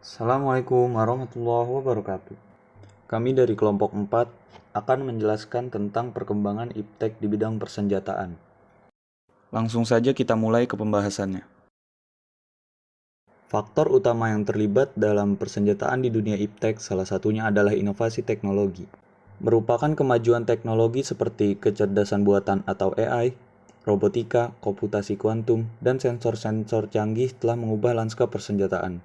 Assalamualaikum warahmatullahi wabarakatuh. Kami dari kelompok 4 akan menjelaskan tentang perkembangan iptek di bidang persenjataan. Langsung saja kita mulai ke pembahasannya. Faktor utama yang terlibat dalam persenjataan di dunia iptek salah satunya adalah inovasi teknologi. Merupakan kemajuan teknologi seperti kecerdasan buatan atau AI, robotika, komputasi kuantum, dan sensor-sensor canggih telah mengubah lanskap persenjataan.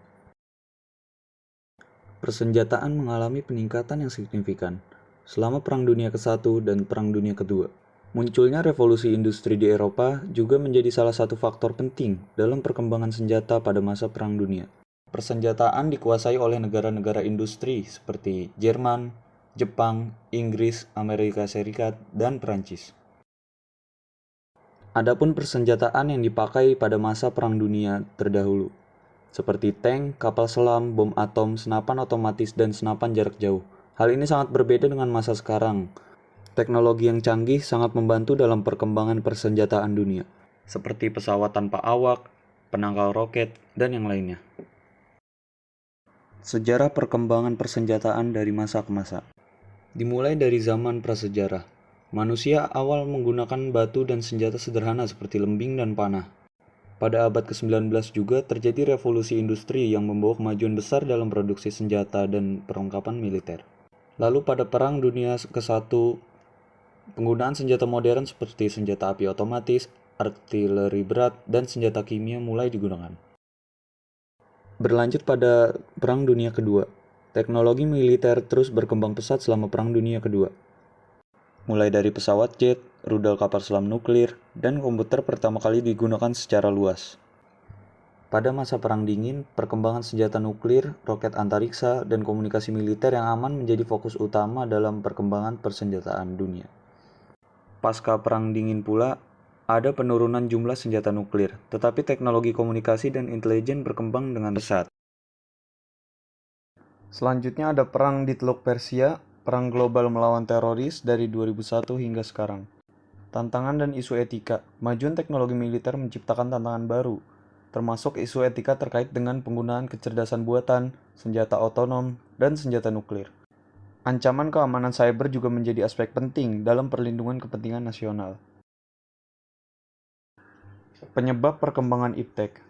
Persenjataan mengalami peningkatan yang signifikan selama Perang Dunia ke-1 dan Perang Dunia ke-2. Munculnya revolusi industri di Eropa juga menjadi salah satu faktor penting dalam perkembangan senjata pada masa Perang Dunia. Persenjataan dikuasai oleh negara-negara industri seperti Jerman, Jepang, Inggris, Amerika Serikat, dan Perancis. Adapun persenjataan yang dipakai pada masa Perang Dunia terdahulu, seperti tank, kapal selam, bom atom, senapan otomatis, dan senapan jarak jauh. Hal ini sangat berbeda dengan masa sekarang. Teknologi yang canggih sangat membantu dalam perkembangan persenjataan dunia, seperti pesawat tanpa awak, penangkal roket, dan yang lainnya. Sejarah perkembangan persenjataan dari masa ke masa. Dimulai dari zaman prasejarah, manusia awal menggunakan batu dan senjata sederhana seperti lembing dan panah. Pada abad ke-19 juga terjadi revolusi industri yang membawa kemajuan besar dalam produksi senjata dan perlengkapan militer. Lalu pada Perang Dunia ke-1, penggunaan senjata modern seperti senjata api otomatis, artileri berat, dan senjata kimia mulai digunakan. Berlanjut pada Perang Dunia Kedua, teknologi militer terus berkembang pesat selama Perang Dunia Kedua. Mulai dari pesawat jet, rudal kapal selam nuklir, dan komputer pertama kali digunakan secara luas. Pada masa Perang Dingin, perkembangan senjata nuklir, roket antariksa, dan komunikasi militer yang aman menjadi fokus utama dalam perkembangan persenjataan dunia. Pasca Perang Dingin pula, ada penurunan jumlah senjata nuklir, tetapi teknologi komunikasi dan intelijen berkembang dengan pesat. Selanjutnya ada Perang di Teluk Persia, perang global melawan teroris dari 2001 hingga sekarang. Tantangan dan isu etika. Kemajuan teknologi militer menciptakan tantangan baru, termasuk isu etika terkait dengan penggunaan kecerdasan buatan, senjata otonom, dan senjata nuklir. Ancaman keamanan cyber juga menjadi aspek penting dalam perlindungan kepentingan nasional. Penyebab perkembangan iptek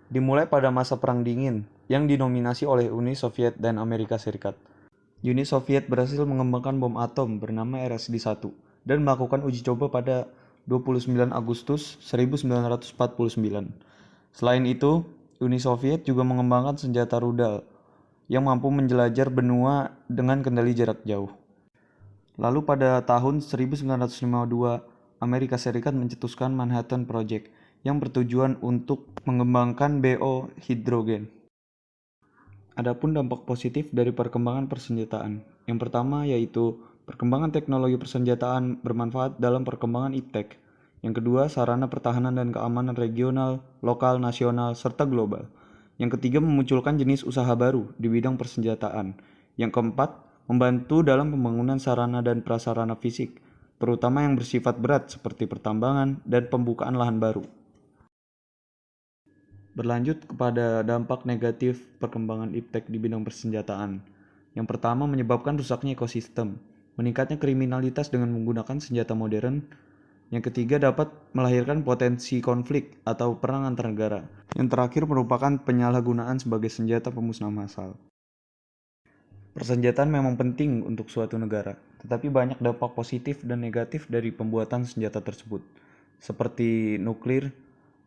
dimulai pada masa Perang Dingin yang dinominasi oleh Uni Soviet dan Amerika Serikat. Uni Soviet berhasil mengembangkan bom atom bernama RSD-1 dan melakukan uji coba pada 29 Agustus 1949. Selain itu, Uni Soviet juga mengembangkan senjata rudal yang mampu menjelajah benua dengan kendali jarak jauh. Lalu pada tahun 1952, Amerika Serikat mencetuskan Manhattan Project yang bertujuan untuk mengembangkan BO hidrogen. Adapun dampak positif dari perkembangan persenjataan. Yang pertama yaitu perkembangan teknologi persenjataan bermanfaat dalam perkembangan iptek. Yang kedua, sarana pertahanan dan keamanan regional, lokal, nasional, serta global. Yang ketiga, memunculkan jenis usaha baru di bidang persenjataan. Yang keempat, membantu dalam pembangunan sarana dan prasarana fisik, terutama yang bersifat berat seperti pertambangan dan pembukaan lahan baru. Berlanjut kepada dampak negatif perkembangan iptek di bidang persenjataan. Yang pertama, menyebabkan rusaknya ekosistem, meningkatnya kriminalitas dengan menggunakan senjata modern. Yang ketiga, dapat melahirkan potensi konflik atau perang antar negara. Yang terakhir merupakan penyalahgunaan sebagai senjata pemusnah massal. Persenjataan memang penting untuk suatu negara, tetapi banyak dampak positif dan negatif dari pembuatan senjata tersebut. Seperti nuklir,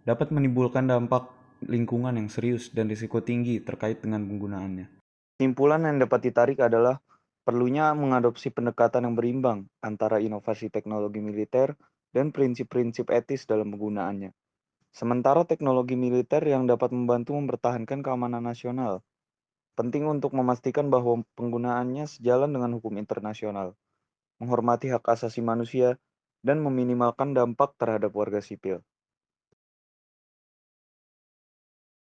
dapat menimbulkan dampak lingkungan yang serius dan risiko tinggi terkait dengan penggunaannya. Kesimpulan yang dapat ditarik adalah perlunya mengadopsi pendekatan yang berimbang antara inovasi teknologi militer dan prinsip-prinsip etis dalam penggunaannya. Sementara teknologi militer yang dapat membantu mempertahankan keamanan nasional, penting untuk memastikan bahwa penggunaannya sejalan dengan hukum internasional, menghormati hak asasi manusia, dan meminimalkan dampak terhadap warga sipil.